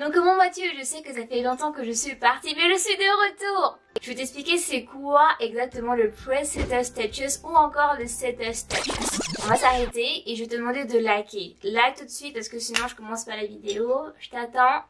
Donc comment vas-tu? Je sais que ça fait longtemps que je suis partie, mais je suis de retour. Je vais t'expliquer c'est quoi exactement le Pre-Settled Status ou encore le Settled Status. On va s'arrêter et je vais te demander de liker. Like tout de suite parce que sinon je commence pas la vidéo. Je t'attends.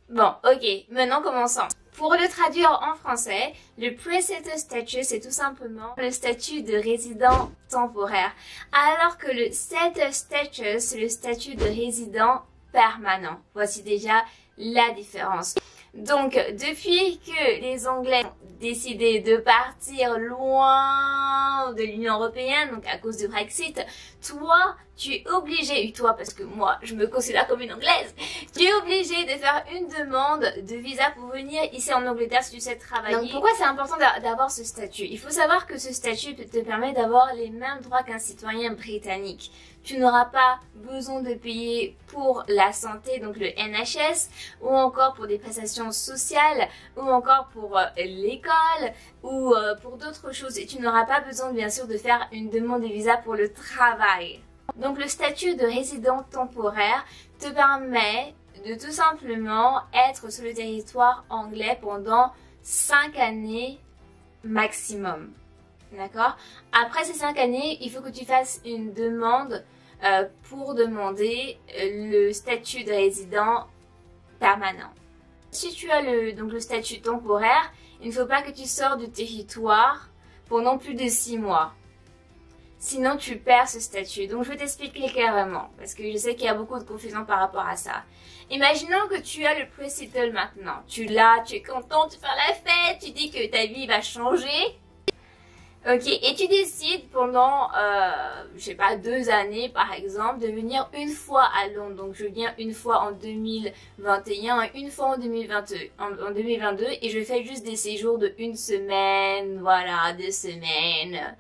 Bon, ok, maintenant commençons. Pour le traduire en français, le Pre-Settled Status est tout simplement le statut de résident temporaire, alors que le Settled Status, c'est le statut de résident permanent. Voici déjà la différence. Donc, depuis que les Anglais ont décidé de partir loin de l'Union Européenne, donc à cause du Brexit, toi, tu es obligé, toi parce que moi, je me considère comme une Anglaise, tu es obligé de faire une demande de visa pour venir ici en Angleterre si tu sais travailler. Donc pourquoi c'est important d'avoir ce statut? Il faut savoir que ce statut te permet d'avoir les mêmes droits qu'un citoyen britannique. Tu n'auras pas besoin de payer pour la santé, donc le NHS, ou encore pour des prestations sociales, ou encore pour l'école, ou pour d'autres choses. Et tu n'auras pas besoin, bien sûr, de faire une demande de visa pour le travail. Donc le statut de résident temporaire te permet de tout simplement être sur le territoire anglais pendant 5 années maximum. D'accord? Après ces 5 années, il faut que tu fasses une demande pour demander le statut de résident permanent. Si tu as le statut temporaire, il ne faut pas que tu sors du territoire pendant plus de 6 mois. Sinon, tu perds ce statut. Donc, je vais t'expliquer clairement, parce que je sais qu'il y a beaucoup de confusion par rapport à ça. Imaginons que tu as le Pre-Settled maintenant. Tu l'as, tu es content, tu fais la fête, tu dis que ta vie va changer. Ok, et tu décides pendant, je sais pas, 2 années par exemple, de venir une fois à Londres. Donc je viens une fois en 2021 et une fois en 2022 et je fais juste des séjours de 1 semaine, voilà, 2 semaines.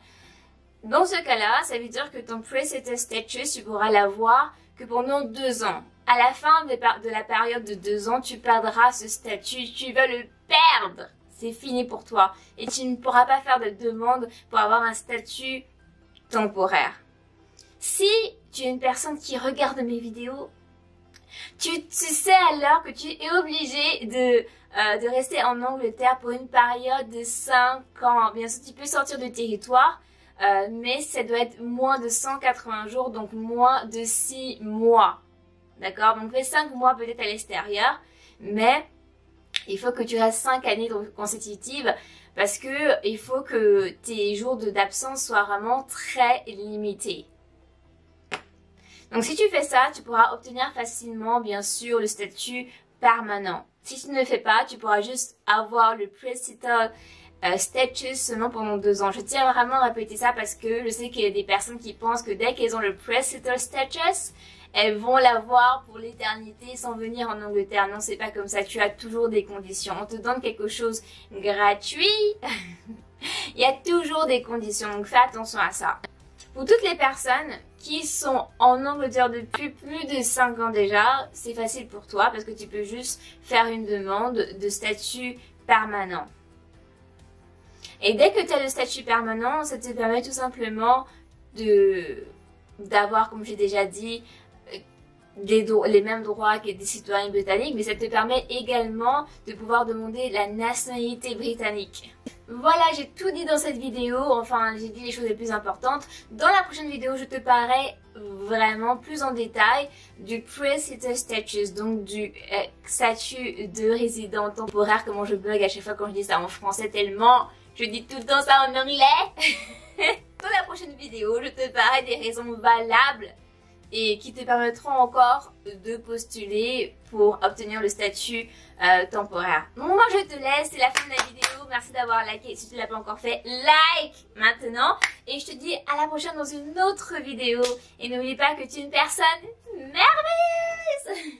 Dans ce cas-là, ça veut dire que ton Pre-Settled Status, tu pourras l'avoir que pendant 2 ans. À la fin de la période de 2 ans, tu perdras ce statut, tu vas le perdre. C'est fini pour toi. Et tu ne pourras pas faire de demande pour avoir un statut temporaire. Si tu es une personne qui regarde mes vidéos, tu sais alors que tu es obligé de rester en Angleterre pour une période de 5 ans. Bien sûr, tu peux sortir du territoire, mais ça doit être moins de 180 jours, donc moins de 6 mois. D'accord? Donc fais 5 mois peut-être à l'extérieur, mais il faut que tu restes 5 années consécutives parce que il faut que tes jours d'absence soient vraiment très limités. Donc si tu fais ça, tu pourras obtenir facilement bien sûr le statut permanent. Si tu ne le fais pas, tu pourras juste avoir le Pre-Settled Status seulement pendant 2 ans. Je tiens vraiment à répéter ça parce que je sais qu'il y a des personnes qui pensent que dès qu'elles ont le Pre-Settled Status, elles vont l'avoir pour l'éternité sans venir en Angleterre. Non, c'est pas comme ça. Tu as toujours des conditions. On te donne quelque chose gratuit. Il y a toujours des conditions. Donc, fais attention à ça. Pour toutes les personnes qui sont en Angleterre depuis plus de 5 ans déjà, c'est facile pour toi parce que tu peux juste faire une demande de statut permanent. Et dès que tu as le statut permanent, ça te permet tout simplement d'avoir, comme j'ai déjà dit, les mêmes droits que des citoyens britanniques, mais ça te permet également de pouvoir demander la nationalité britannique. Voilà, j'ai tout dit dans cette vidéo, enfin j'ai dit les choses les plus importantes. Dans la prochaine vidéo, je te parlerai vraiment plus en détail du Pre-Settled Status, donc du statut de résident temporaire. Comment je bug à chaque fois quand je dis ça en français tellement je dis tout le temps ça en anglais. Dans la prochaine vidéo, je te parlerai des raisons valables et qui te permettront encore de postuler pour obtenir le statut temporaire. Donc moi je te laisse, c'est la fin de la vidéo. Merci d'avoir liké. Si tu ne l'as pas encore fait, like maintenant. Et je te dis à la prochaine dans une autre vidéo. Et n'oublie pas que tu es une personne merveilleuse.